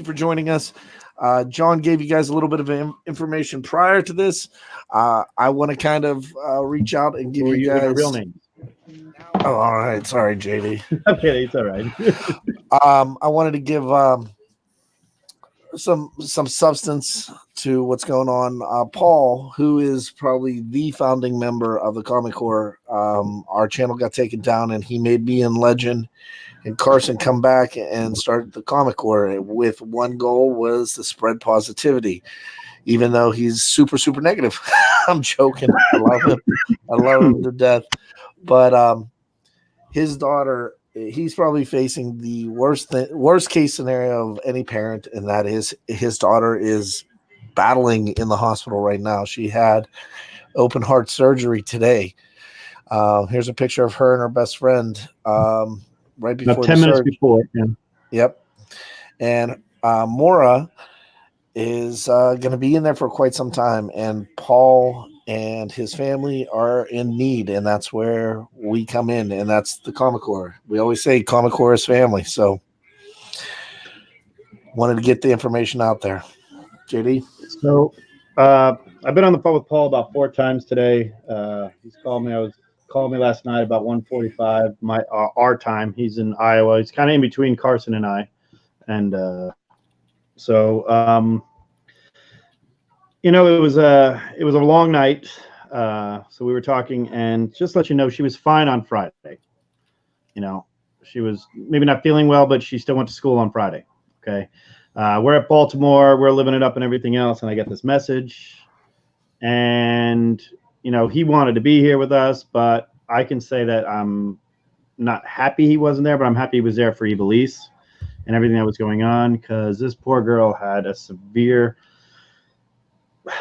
you for joining us. John gave you guys a little bit of information prior to this. I want to kind of reach out and give We're you using guys our real names. Oh, all right. Sorry, JD. Okay, it's all right. I wanted to give some substance to what's going on. Paul, who is probably the founding member of the Comic Corps, our channel got taken down, and he made me in Legend. And Carson come back and started the Comic Corps with one goal was to spread positivity, even though he's super, super negative. I'm joking. I love him. I love him to death. But his daughter, he's probably facing the worst case scenario of any parent, and that is his daughter is battling in the hospital right now. She had open heart surgery today. Here's a picture of her and her best friend right before about 10 minutes before. Yeah. Yep. And Moyra is going to be in there for quite some time, and Paul and his family are in need, and that's where we come in, and that's the Comic Corps. We always say Comic Corps is family, so wanted to get the information out there. JD? So I've been on the phone with Paul about 4 times today. He's called me. Called me last night about 1:45 our time. He's in Iowa. He's kind of in between Carson and I, and it was a long night. So we were talking, and just to let you know, she was fine on Friday. She was maybe not feeling well, but she still went to school on Friday. Okay. We're at Baltimore. We're living it up and everything else. And I get this message, and he wanted to be here with us, but I can say that I'm not happy he wasn't there, but I'm happy he was there for Evilise and everything that was going on, because this poor girl had a severe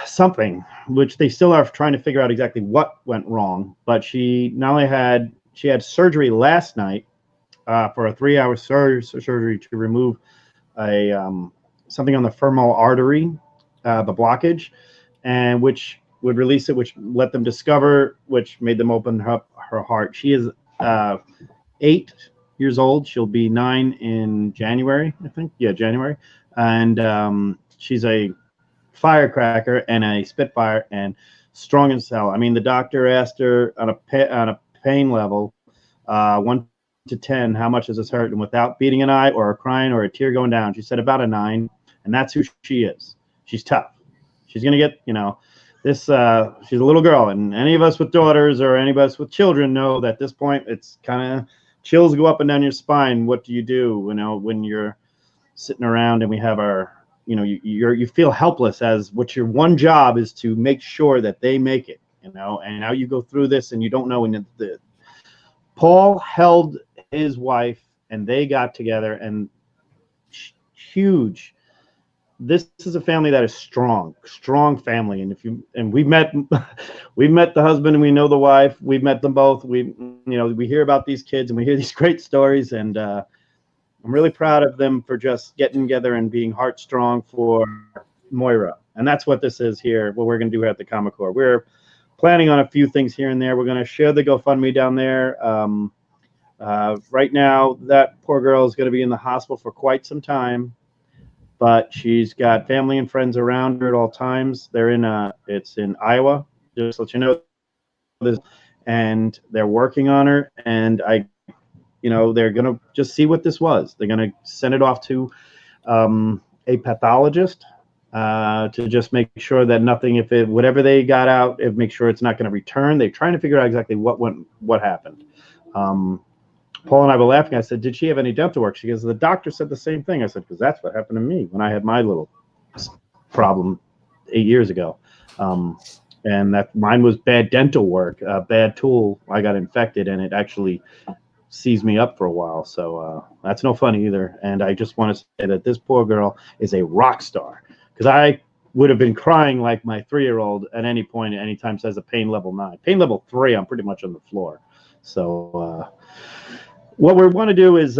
something, which they still are trying to figure out exactly what went wrong. But she not only had surgery last night for a 3-hour surgery to remove something on the femoral artery, the blockage, and which would release it, which let them discover, which made them open up her heart. She is 8 years old. She'll be 9 in January, I think. Yeah, January. And she's a firecracker and a spitfire and strong as hell. I mean, the doctor asked her on a pain level, 1 to 10, how much does this hurt? And without beating an eye or crying or a tear going down, she said about a 9, and that's who she is. She's tough. She's gonna get, this. She's a little girl, and any of us with daughters or any of us with children know that at this point it's kind of chills go up and down your spine. What do you do, when you're sitting around and we have our, you feel helpless, as what your one job is to make sure that they make it, and now you go through this and you don't know. And Paul held his wife and they got together, and huge. This is a family that is strong family. And we've met the husband, and we know the wife. We've met them both. We hear about these kids and we hear these great stories, and I'm really proud of them for just getting together and being heartstrong for Moyra. And that's what this is here, what we're going to do here at the Comic Corps. We're planning on a few things here and there. We're going to share the GoFundMe down there. Right now, that poor girl is going to be in the hospital for quite some time, but she's got family and friends around her at all times. It's in Iowa, just to let you know. And they're working on her, and they're going to just see what this was. They're going to send it off to a pathologist to just make sure that nothing, whatever they got out, make sure it's not going to return. They're trying to figure out exactly what happened. Paul and I were laughing. I said, did she have any dental work? She goes, the doctor said the same thing. I said, because that's what happened to me when I had my little problem 8 years ago. And that mine was bad dental work, bad tool. I got infected, and it actually seized me up for a while. So that's no fun either. And I just want to say that this poor girl is a rock star, because I would have been crying like my 3-year-old at any point, anytime says a pain level 9. Pain level 3, I'm pretty much on the floor. So what we want to do is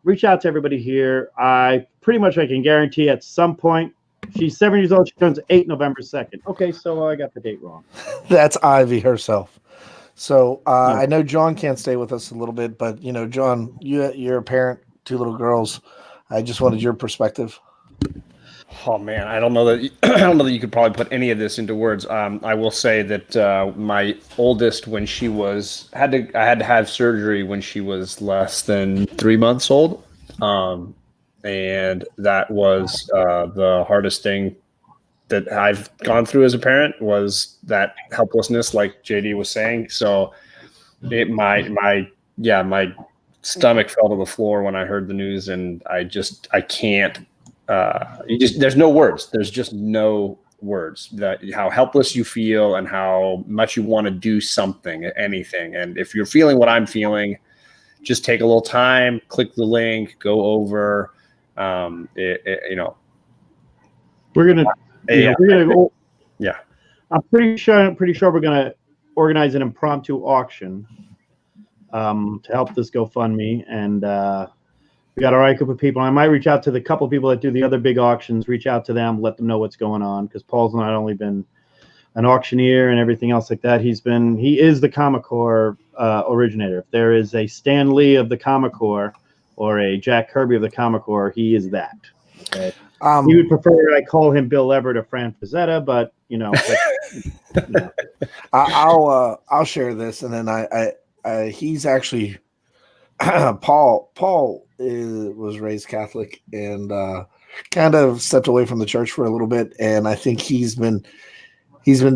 reach out to everybody here. I can guarantee at some point, she's 7 years old. She turns 8 November 2nd. Okay, so I got the date wrong. That's Ivy herself. So I know John can't stay with us a little bit, but John, you're a parent, 2 little girls. I just wanted your perspective. Oh man, I don't know that I don't know that you could probably put any of this into words. I will say that my oldest, when she was I had to have surgery when she was less than 3 months old, and that was the hardest thing that I've gone through as a parent, was that helplessness, like JD was saying. So my stomach fell to the floor when I heard the news, and I can't. There's no words. There's just no words. That how helpless you feel and how much you want to do something, anything. And if you're feeling what I'm feeling, just take a little time, click the link, go over. You know, we're gonna go. Yeah, I'm pretty sure we're gonna organize an impromptu auction to help this GoFundMe, and we got our right group of people. I might reach out to the couple people that do the other big auctions, reach out to them, let them know what's going on, because Paul's not only been an auctioneer and everything else like that, he is the Comic Corps originator. If there is a Stan Lee of the Comic Corps or a Jack Kirby of the Comic Corps, he is that. Okay. He would prefer I call him Bill Everett or Fran Frazetta, but you know. I'll share this, and then he's actually Paul was raised Catholic and kind of stepped away from the church for a little bit, and I think he's been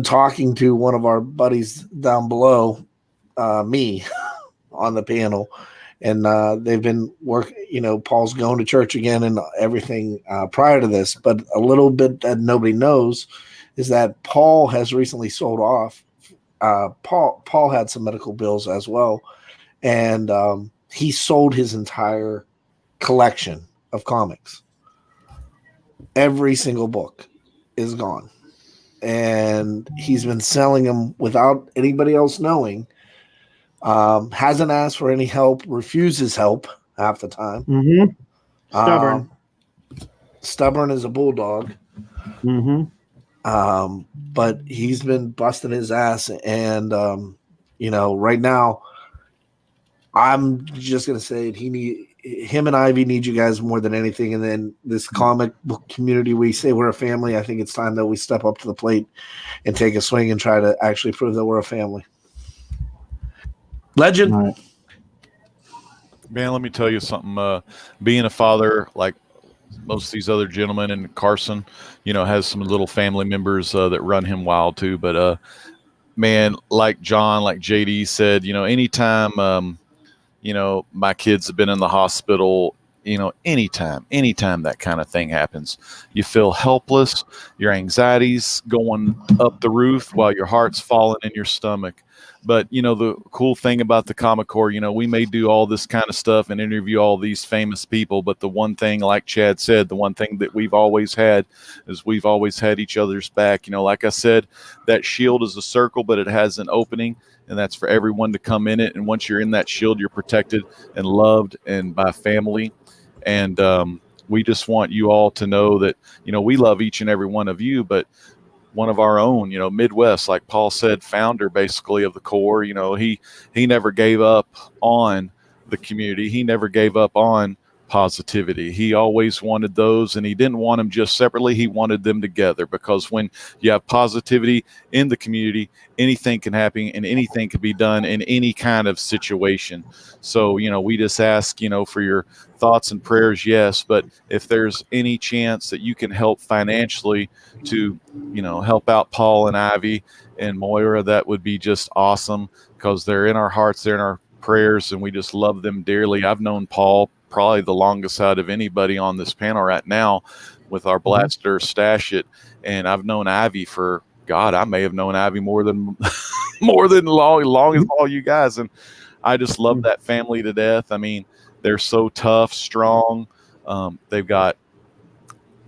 talking to one of our buddies down below, me, on the panel, and they've been working. You know, Paul's going to church again and everything prior to this, but a little bit that nobody knows is that Paul has recently sold off. Paul had some medical bills as well, and he sold his entire collection of comics. Every single book is gone, and he's been selling them without anybody else knowing. Hasn't asked for any help, refuses help half the time. Stubborn. Stubborn as a bulldog. But he's been busting his ass, and you know, right now, I'm just gonna say him and Ivy need you guys more than anything. And then this comic book community, we say we're a family. I think it's time that we step up to the plate and take a swing and try to actually prove that we're a family. Legend. Right. Man, let me tell you something. Being a father, like most of these other gentlemen, and Carson, you know, has some little family members that run him wild too. But man, like John, like JD said, you know, anytime, you know, my kids have been in the hospital, you know, anytime that kind of thing happens, you feel helpless, your anxiety's going up the roof while your heart's falling in your stomach. But, you know, the cool thing about the Comic Corps, you know, we may do all this kind of stuff and interview all these famous people, but the one thing, like Chad said, the one thing that we've always had is we've always had each other's back. You know, like I said, that shield is a circle, but it has an opening, and that's for everyone to come in it. And once you're in that shield, you're protected and loved and by family. And we just want you all to know that, you know, we love each and every one of you, but one of our own, you know, Midwest, like Paul said, founder basically of the Corps, you know, he never gave up on the community. He never gave up on positivity. He always wanted those, and he didn't want them just separately. He wanted them together, because when you have positivity in the community, anything can happen and anything can be done in any kind of situation. So, you know, we just ask, you know, for your thoughts and prayers, yes, but if there's any chance that you can help financially to, you know, help out Paul and Ivy and Moyra, that would be just awesome, because they're in our hearts, they're in our prayers, and we just love them dearly. I've known Paul probably the longest out of anybody on this panel right now with our Blaster Stash It, and I've known Ivy for, God, I may have known Ivy more than long as all you guys, and I just love that family to death. I mean, they're so tough, strong. They've got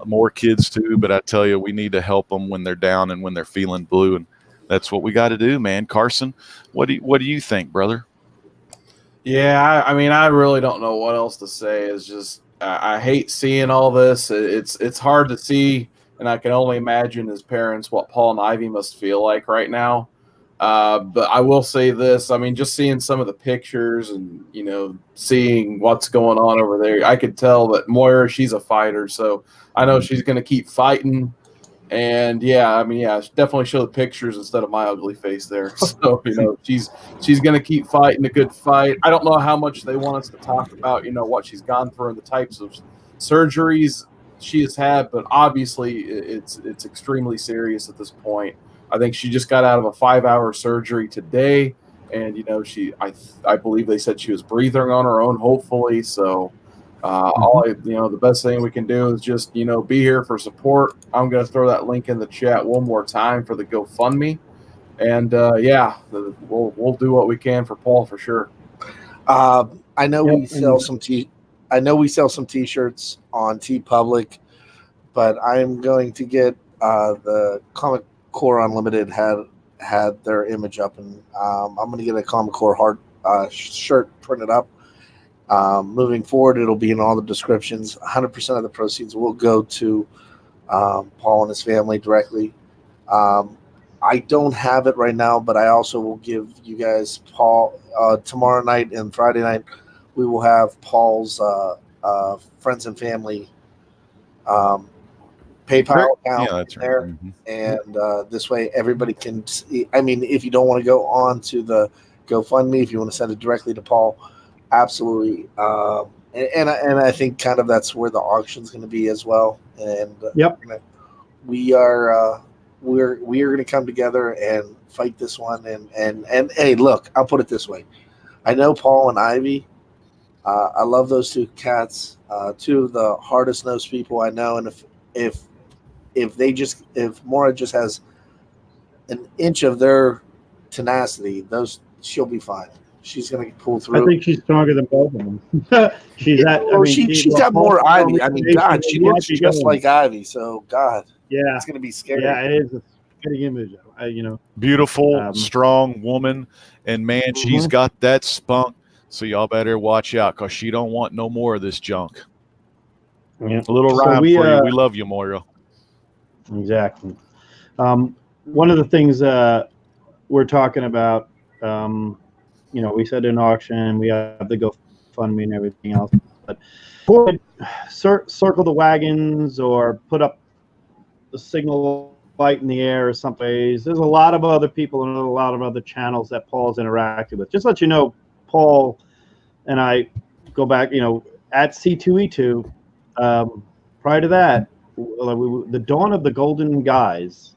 more kids too, but I tell you, we need to help them when they're down and when they're feeling blue, and that's what we got to do, man. Carson, what do you think, brother? Yeah, I mean, I really don't know what else to say. It's just I hate seeing all this. It's hard to see, and I can only imagine as parents what Paul and Ivy must feel like right now. But I will say this. I mean, just seeing some of the pictures and, seeing what's going on over there, I could tell that Moyra, she's a fighter. So I know she's going to keep fighting. And definitely show the pictures instead of my ugly face there. So, she's going to keep fighting a good fight. I don't know how much they want us to talk about, what she's gone through and the types of surgeries she has had, but obviously it's extremely serious at this point. I think she just got out of a 5-hour surgery today, and I believe they said she was breathing on her own, hopefully. So the best thing we can do is just be here for support. I'm going to throw that link in the chat one more time for the GoFundMe, and we'll do what we can for Paul for sure. I know we sell some t-shirts on TeePublic, but I'm going to get the Comic Core Unlimited had their image up, and I'm going to get a Comic Core heart shirt printed up. Moving forward, it'll be in all the descriptions. 100% of the proceeds will go to Paul and his family directly. I don't have it right now, but I also will give you guys Paul tomorrow night and Friday night. We will have Paul's friends and family PayPal account there, mm-hmm. And this way everybody can see. I mean, if you don't want to go on to the GoFundMe, if you want to send it directly to Paul, absolutely. And I think kind of that's where the auction's going to be as well. And we are going to come together and fight this one. And hey, look, I'll put it this way. I know Paul and Ivy. I love those two cats. Two of the hardest nosed people I know. And if Moyra just has an inch of their tenacity, she'll be fine. She's going to pull through. I think she's stronger than both of them. She's got more Ivy. I mean, God, she looks just like Ivy. So, God, it's going to be scary. Yeah, it is a scary image. Beautiful, strong woman, and man, she's got that spunk. So y'all better watch out, because she don't want no more of this junk. Yeah. A little rhyme for you. We love you, Moyra. Exactly. One of the things we're talking about, we said in auction, we have the GoFundMe and everything else. But circle the wagons or put up the signal light in the air or someplace. There's a lot of other people and a lot of other channels that Paul's interacted with. Just to let you know, Paul and I go back, at C2E2. Prior to that, the dawn of Golden Guys,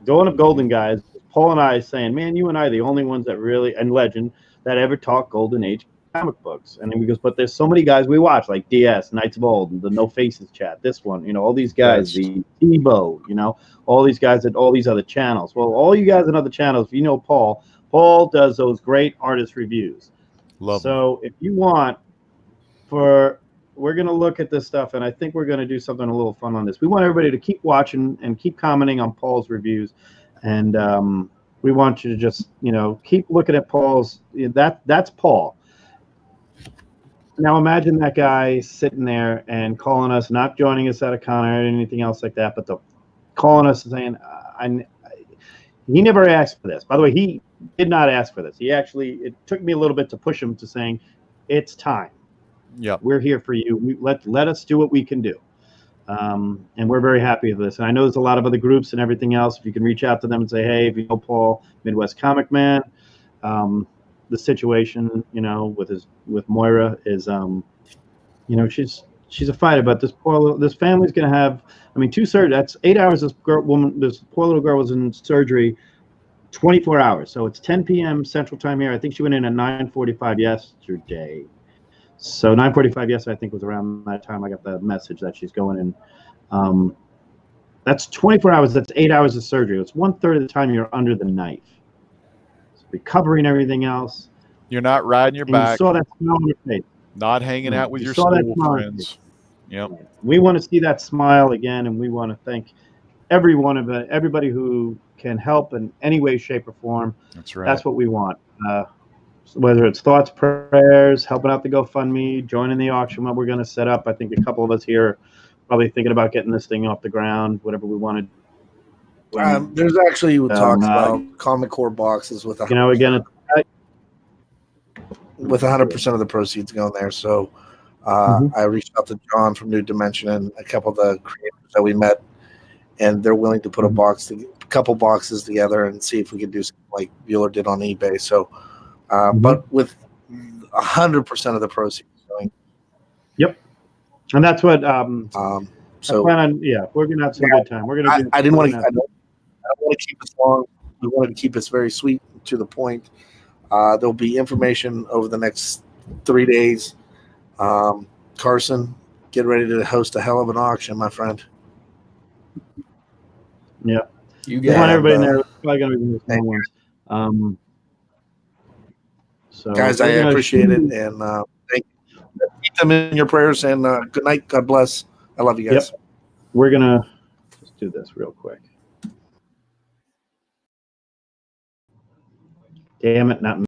Paul and I saying, man, you and I are the only ones that really, and Legend, that ever talk Golden Age comic books. And then he goes, but there's so many guys we watch, like DS, Knights of Old, the No Faces chat, this one, all these guys, the Tebow, all these guys at all these other channels. Well, all you guys in other channels, Paul does those great artist reviews. So if you want, we're going to look at this stuff, and I think we're going to do something a little fun on this. We want everybody to keep watching and keep commenting on Paul's reviews, and we want you to just, keep looking at Paul's. That's Paul. Now imagine that guy sitting there and calling us, not joining us at a con or anything else like that, but calling us and saying, he never asked for this. By the way, he did not ask for this. It took me a little bit to push him to saying, it's time. Yeah, we're here for you. Let us do what we can do. And we're very happy with this. And I know there's a lot of other groups and everything else. If you can reach out to them and say, hey, if you know Paul, Midwest Comic Man, the situation, with Moyra is, she's a fighter, but this family's going to have, 2 surgeries. That's 8 hours. This poor little girl was in surgery 24 hours. So it's 10 p.m. Central Time here. I think she went in at 9:45 yesterday. So 9:45 yesterday, I think, was around that time I got the message that she's going in. That's 24 hours. That's 8 hours of surgery. It's 1/3 of the time you're under the knife. So recovering everything else. You're not riding your back. You saw that smile on her face. Not hanging out with your school friends. Yep. We want to see that smile again, and we want to thank everybody who can help in any way, shape, or form. That's right. That's what we want. Whether it's thoughts, prayers, helping out the GoFundMe, joining the auction, what we're going to set up. I think a couple of us here are probably thinking about getting this thing off the ground, whatever we want to There's actually talks uh, about Comic Core boxes with you know, again, with 100% of the proceeds going there. So I reached out to John from New Dimension and a couple of the creators that we met, and they're willing to put a couple boxes together and see if we could do something like Bueller did on eBay. So, but with 100% of the proceeds going. Yep, and that's what. So I plan on. Yeah, we're gonna have some good time. We're gonna. I didn't want to. I don't want to keep us long. We wanted to keep us very sweet to the point. There'll be information over the next 3 days. Carson, get ready to host a hell of an auction, my friend. Yeah, You we want got everybody in there. It's probably gonna be the small ones. So guys, I appreciate it, and thank you. Keep them in your prayers, and good night. God bless. I love you guys. Yep. We're gonna just do this real quick. Damn it, not